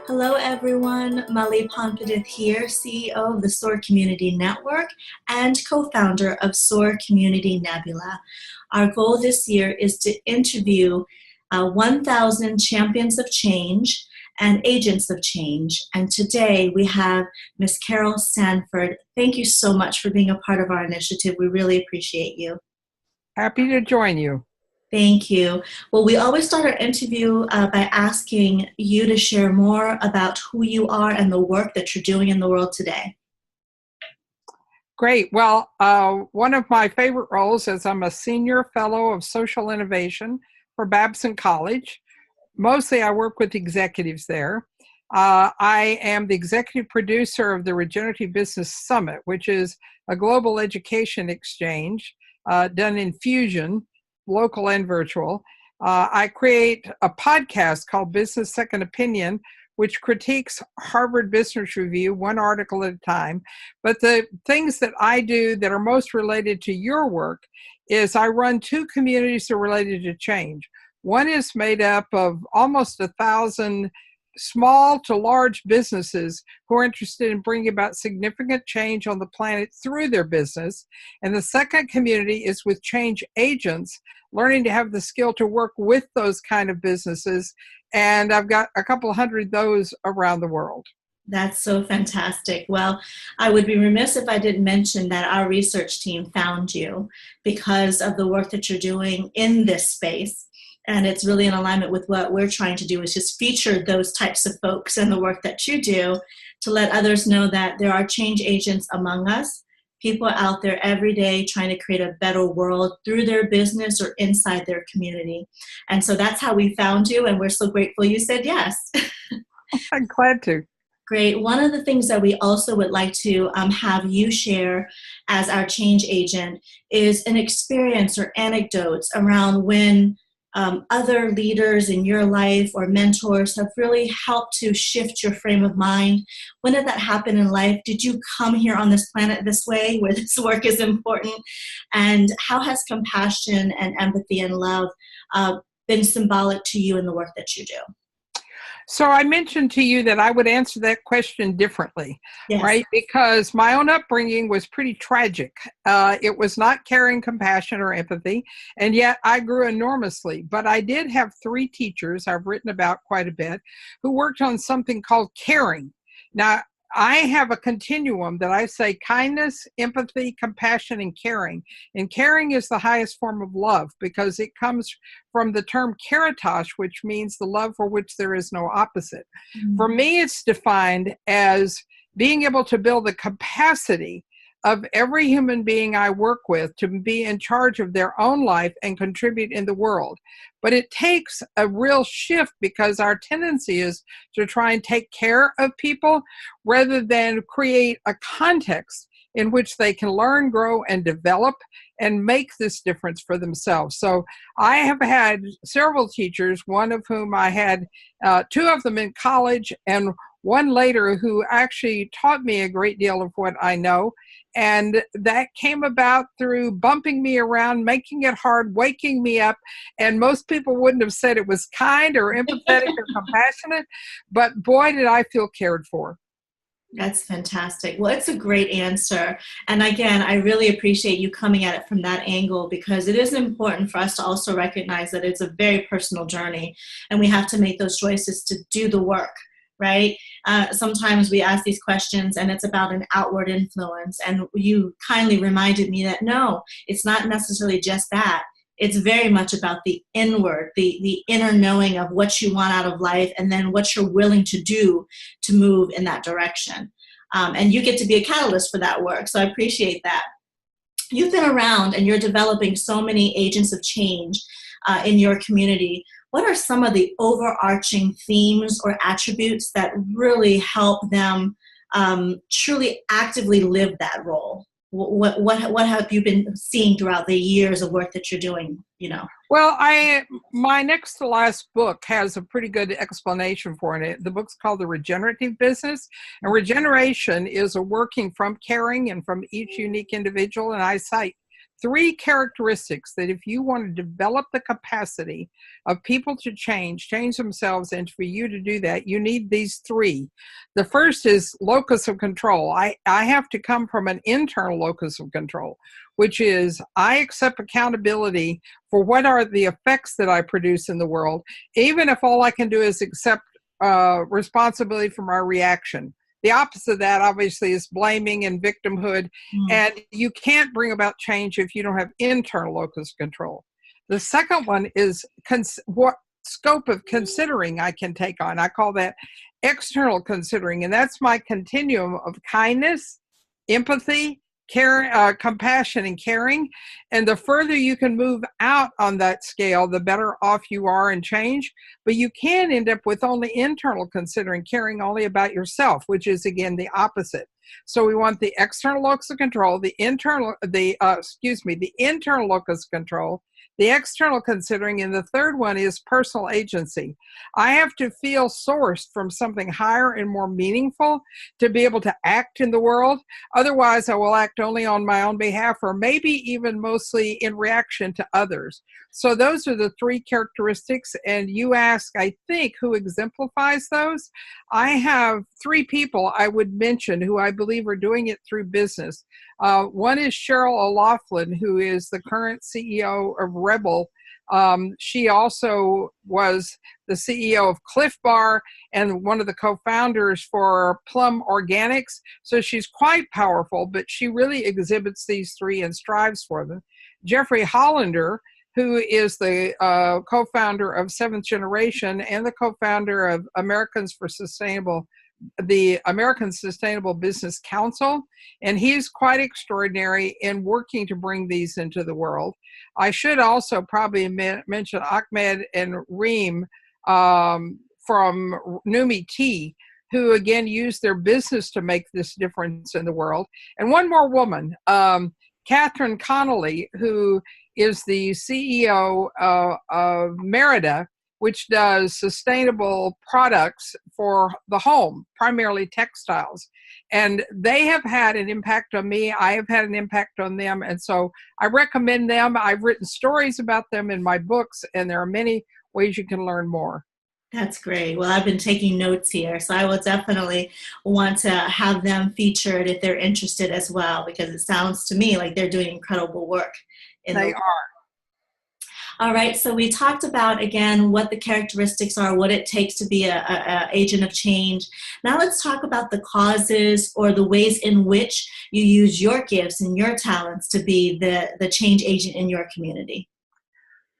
Hello, everyone. Mali Pompidith here, CEO of the SOAR Community Network and co-founder of SOAR Community Nebula. Our goal this year is to interview 1,000 champions of change and agents of change. And today we have Ms. Carol Sanford. Thank you so much for being a part of our initiative. We really appreciate you. Happy to join you. Thank you. Well, we always start our interview by asking you to share more about who you are and the work that you're doing in the world today. Great. Well, one of my favorite roles is I'm a senior fellow of social innovation for Babson College. Mostly I work with executives there. I am the executive producer of the Regenerative Business Summit, which is a global education exchange done in Fusion, local and virtual. I create a podcast called Business Second Opinion, which critiques Harvard Business Review, one article at a time. But the things that I do that are most related to your work is I run two communities that are related to change. One is made up of almost 1,000 small to large businesses who are interested in bringing about significant change on the planet through their business. And the second community is with change agents, learning to have the skill to work with those kind of businesses. And I've got a couple hundred of those around the world. That's so fantastic. Well, I would be remiss if I didn't mention that our research team found you because of the work that you're doing in this space. And it's really in alignment with what we're trying to do, is just feature those types of folks and the work that you do to let others know that there are change agents among us, people out there every day trying to create a better world through their business or inside their community. And so that's how we found you, and we're so grateful you said yes. I'm glad to. Great. One of the things that we also would like to have you share as our change agent is an experience or anecdotes around when other leaders in your life or mentors have really helped to shift your frame of mind. When did that happen in life? Did you come here on this planet this way, where this work is important? And how has compassion and empathy and love been symbolic to you in the work that you do? So I mentioned to you that I would answer that question differently, Yes. Right? Because my own upbringing was pretty tragic. It was not caring, compassion, or empathy, and yet I grew enormously. But I did have three teachers I've written about quite a bit who worked on something called caring. Now, I have a continuum that I say kindness, empathy, compassion, and caring. And caring is the highest form of love because it comes from the term caritas, which means the love for which there is no opposite. Mm-hmm. For me, it's defined as being able to build the capacity of every human being I work with to be in charge of their own life and contribute in the world. But it takes a real shift because our tendency is to try and take care of people rather than create a context in which they can learn, grow, and develop and make this difference for themselves. So I have had several teachers, one of whom I had two of them in college and one later who actually taught me a great deal of what I know. And that came about through bumping me around, making it hard, waking me up. And most people wouldn't have said it was kind or empathetic or compassionate, but boy, did I feel cared for. That's fantastic. Well, it's a great answer. And again, I really appreciate you coming at it from that angle because it is important for us to also recognize that it's a very personal journey and we have to make those choices to do the work. Right? Sometimes we ask these questions and it's about an outward influence. And you kindly reminded me that no, it's not necessarily just that. It's very much about the inward, the inner knowing of what you want out of life and then what you're willing to do to move in that direction. And you get to be a catalyst for that work. So I appreciate that. You've been around and you're developing so many agents of change in your community. What are some of the overarching themes or attributes that really help them truly actively live that role? What have you been seeing throughout the years of work that you're doing, you know? Well, my next to last book has a pretty good explanation for it. The book's called The Regenerative Business, and regeneration is a working from caring and from each unique individual, and I cite three characteristics that if you want to develop the capacity of people to change themselves, and for you to do that, you need these three. The first is locus of control. I have to come from an internal locus of control, which is I accept accountability for what are the effects that I produce in the world, even if all I can do is accept responsibility for my reaction. The opposite of that, obviously, is blaming and victimhood. And you can't bring about change if you don't have internal locus of control. The second one is what scope of considering I can take on. I call that external considering. And that's my continuum of kindness, empathy, care, compassion, and caring. And the further you can move out on that scale, the better off you are in change. But you can end up with only internal considering, caring only about yourself, which is again the opposite. So we want the external locus of control, the internal locus of control, the external considering, and the third one is personal agency. I have to feel sourced from something higher and more meaningful to be able to act in the world. Otherwise, I will act only on my own behalf, or maybe even mostly in reaction to others. So those are the three characteristics. And you ask, I think, who exemplifies those? I have three people I would mention who I believe are doing it through business. One is Cheryl O'Loughlin, who is the current CEO of Rebel. She also was the CEO of Cliff Bar and one of the co-founders for Plum Organics. So she's quite powerful, but she really exhibits these three and strives for them. Jeffrey Hollander, who is the co-founder of Seventh Generation and the co-founder of the American Sustainable Business Council, and he's quite extraordinary in working to bring these into the world. I should also probably mention Ahmed and Reem from Numi Tea, who again use their business to make this difference in the world. And one more woman, Catherine Connolly, who is the CEO of Merida, which does sustainable products for the home, primarily textiles. And they have had an impact on me. I have had an impact on them. And so I recommend them. I've written stories about them in my books, and there are many ways you can learn more. That's great. Well, I've been taking notes here, so I will definitely want to have them featured if they're interested as well, because it sounds to me like they're doing incredible work. They are. All right, so we talked about, again, what the characteristics are, what it takes to be an agent of change. Now let's talk about the causes or the ways in which you use your gifts and your talents to be the change agent in your community.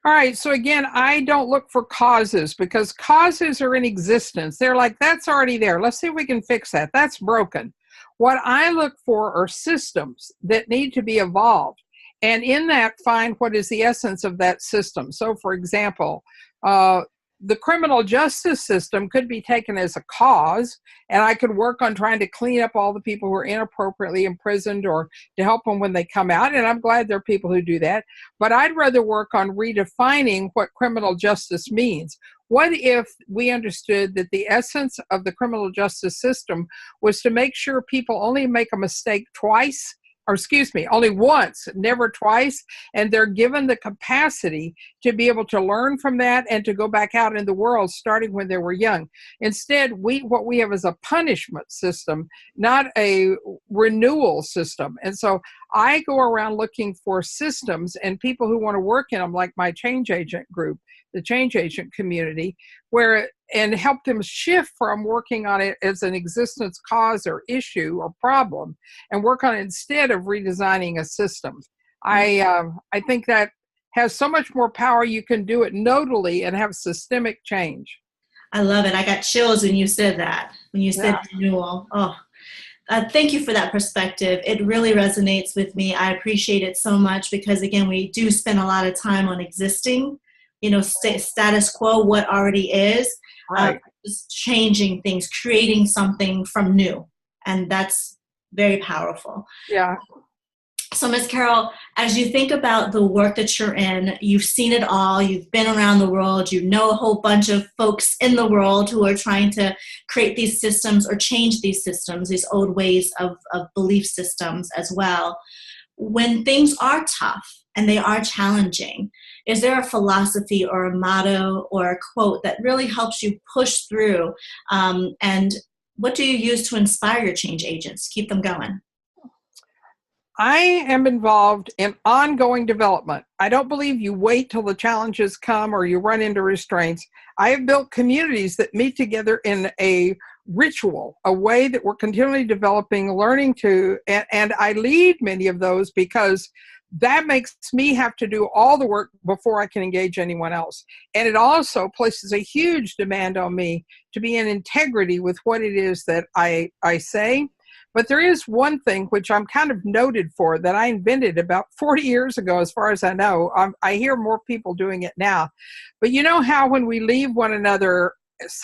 All right, so again, I don't look for causes because causes are in existence. They're like, that's already there. Let's see if we can fix that. That's broken. What I look for are systems that need to be evolved. And in that, find what is the essence of that system. So, for example, the criminal justice system could be taken as a cause, and I could work on trying to clean up all the people who are inappropriately imprisoned or to help them when they come out. And I'm glad there are people who do that. But I'd rather work on redefining what criminal justice means. What if we understood that the essence of the criminal justice system was to make sure people only make a mistake only once, never twice, and they're given the capacity to be able to learn from that and to go back out in the world starting when they were young. Instead, what we have is a punishment system, not a renewal system. And so I go around looking for systems and people who want to work in them, like my change agent group, the change agent community, and help them shift from working on it as an existence cause or issue or problem and work on it instead of redesigning a system. I think that has so much more power. You can do it nodally and have systemic change. I love it. I got chills when you said that, when you said renewal. Oh, thank you for that perspective. It really resonates with me. I appreciate it so much because, again, we do spend a lot of time on existing, status quo, what already is, right. Just changing things, creating something from new. And that's very powerful. Yeah. So, Ms. Carol, as you think about the work that you're in, you've seen it all, you've been around the world, you know a whole bunch of folks in the world who are trying to create these systems or change these systems, these old ways of belief systems as well. when things are tough and they are challenging, is there a philosophy or a motto or a quote that really helps you push through? And what do you use to inspire your change agents, keep them going? I am involved in ongoing development. I don't believe you wait till the challenges come or you run into restraints. I have built communities that meet together in a ritual, a way that we're continually developing, learning to, and I lead many of those because that makes me have to do all the work before I can engage anyone else. And it also places a huge demand on me to be in integrity with what it is that I say. But there is one thing which I'm kind of noted for that I invented about 40 years ago, as far as I know. I hear more people doing it now. But you know how when we leave one another,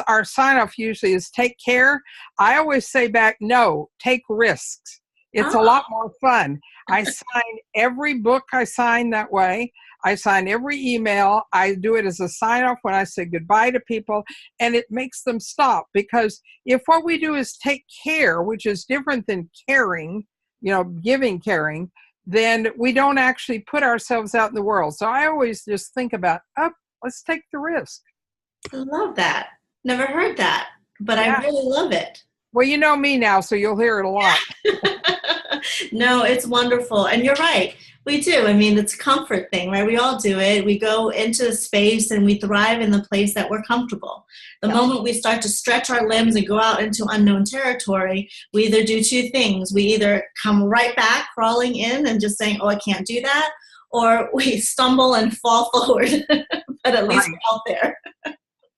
our sign-off usually is take care? I always say back, no, take risks. It's a lot more fun. I sign every book I sign that way. I sign every email. I do it as a sign-off when I say goodbye to people, and it makes them stop. Because if what we do is take care, which is different than caring, giving caring, then we don't actually put ourselves out in the world. So I always just think about, let's take the risk. I love that. Never heard that, but yeah. I really love it. Well, you know me now, so you'll hear it a lot. No, it's wonderful. And you're right. We do. I mean, it's a comfort thing, right? We all do it. We go into space and we thrive in the place that we're comfortable. The moment we start to stretch our limbs and go out into unknown territory, we either do two things. We either come right back crawling in and just saying, I can't do that, or we stumble and fall forward. But at least we're out there.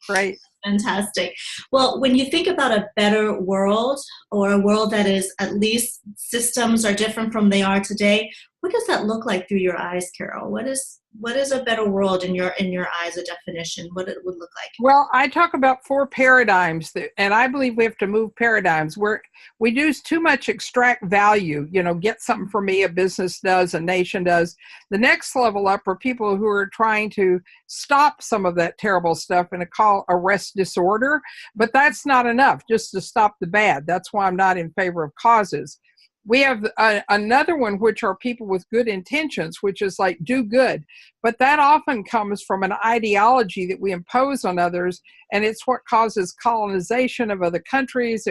Right. Fantastic. Well, when you think about a better world, or a world that is at least systems are different from they are today, what does that look like through your eyes, Carol? What is a better world in your eyes, a definition, what it would look like? Well, I talk about 4 paradigms, and I believe we have to move paradigms where we do too much extract value, get something for me, a business does, a nation does. The next level up are people who are trying to stop some of that terrible stuff and call arrest disorder, but that's not enough just to stop the bad. That's why I'm not in favor of causes. We have another one, which are people with good intentions, which is like do good. But that often comes from an ideology that we impose on others, and it's what causes colonization of other countries.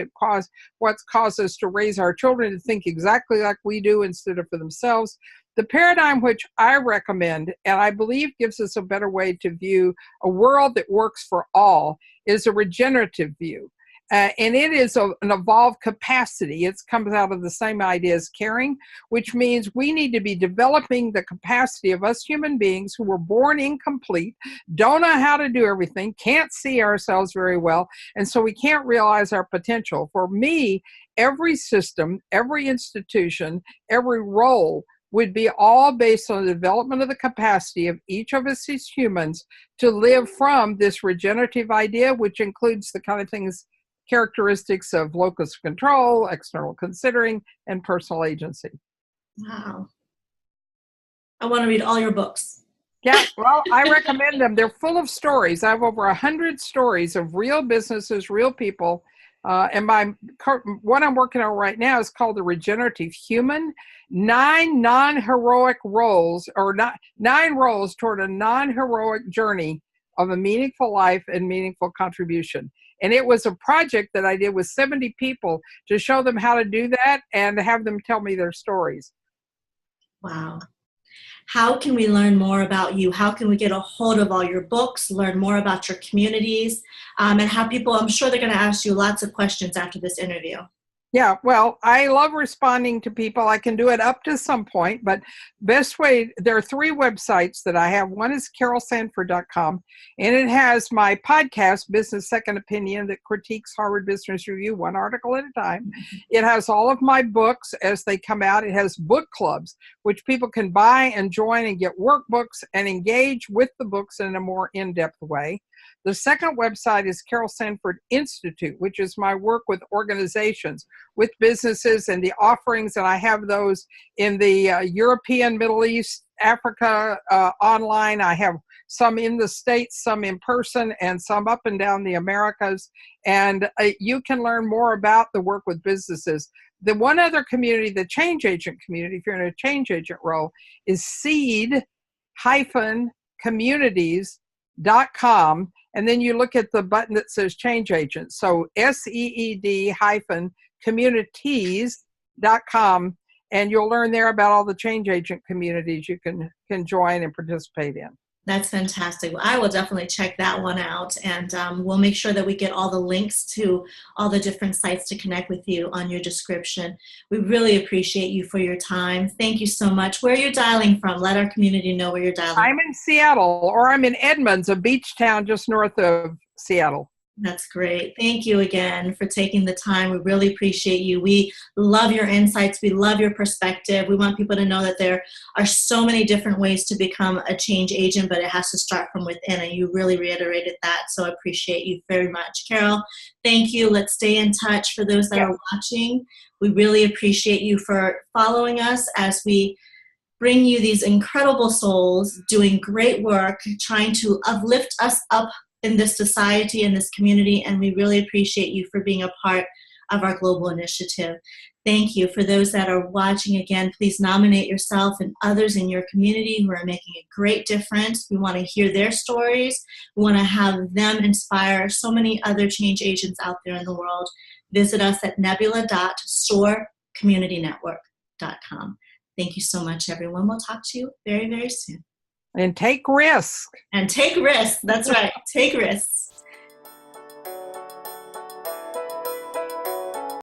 What causes us to raise our children to think exactly like we do instead of for themselves. The paradigm which I recommend, and I believe gives us a better way to view a world that works for all, is a regenerative view. And it is an evolved capacity. It comes out of the same idea as caring, which means we need to be developing the capacity of us human beings who were born incomplete, don't know how to do everything, can't see ourselves very well, and so we can't realize our potential. For me, every system, every institution, every role would be all based on the development of the capacity of each of us as humans to live from this regenerative idea, which includes the kind of things, characteristics of locus of control, external considering, and personal agency. Wow. I want to read all your books. Yeah, well, I recommend them. They're full of stories. I have over 100 stories of real businesses, real people. And what I'm working on right now is called The Regenerative Human. 9 non-heroic roles, or 9 roles toward a non-heroic journey of a meaningful life and meaningful contribution. And it was a project that I did with 70 people to show them how to do that and have them tell me their stories. Wow. How can we learn more about you? How can we get a hold of all your books, learn more about your communities, and how people, I'm sure they're going to ask you lots of questions after this interview. Yeah, well, I love responding to people. I can do it up to some point, but best way, there are 3 websites that I have. One is carolsanford.com, and it has my podcast, Business Second Opinion, that critiques Harvard Business Review, 1 article at a time. It has all of my books as they come out. It has book clubs, which people can buy and join and get workbooks and engage with the books in a more in-depth way. The second website is Carol Sanford Institute, which is my work with organizations, with businesses, and the offerings, and I have those in the European, Middle East, Africa online. I have some in the States, some in person, and some up and down the Americas. And you can learn more about the work with businesses. The one other community, the change agent community, if you're in a change agent role, is seed-communities.com. And then you look at the button that says change agent. So SEED-communities.com. And you'll learn there about all the change agent communities you can join and participate in. That's fantastic. Well, I will definitely check that one out, and we'll make sure that we get all the links to all the different sites to connect with you on your description. We really appreciate you for your time. Thank you so much. Where are you dialing from? Let our community know where you're dialing from. I'm in Seattle, or I'm in Edmonds, a beach town just north of Seattle. That's great. Thank you again for taking the time. We really appreciate you. We love your insights. We love your perspective. We want people to know that there are so many different ways to become a change agent, but it has to start from within, and you really reiterated that, so I appreciate you very much. Carol, thank you. Let's stay in touch. For those that are watching, we really appreciate you for following us as we bring you these incredible souls doing great work, trying to uplift us up in this society, in this community, and we really appreciate you for being a part of our global initiative. Thank you. For those that are watching, again, please nominate yourself and others in your community who are making a great difference. We want to hear their stories. We want to have them inspire so many other change agents out there in the world. Visit us at nebula.soarcommunitynetwork.com. Thank you so much, everyone. We'll talk to you very, very soon. And take risks. And take risks. That's right. Take risks.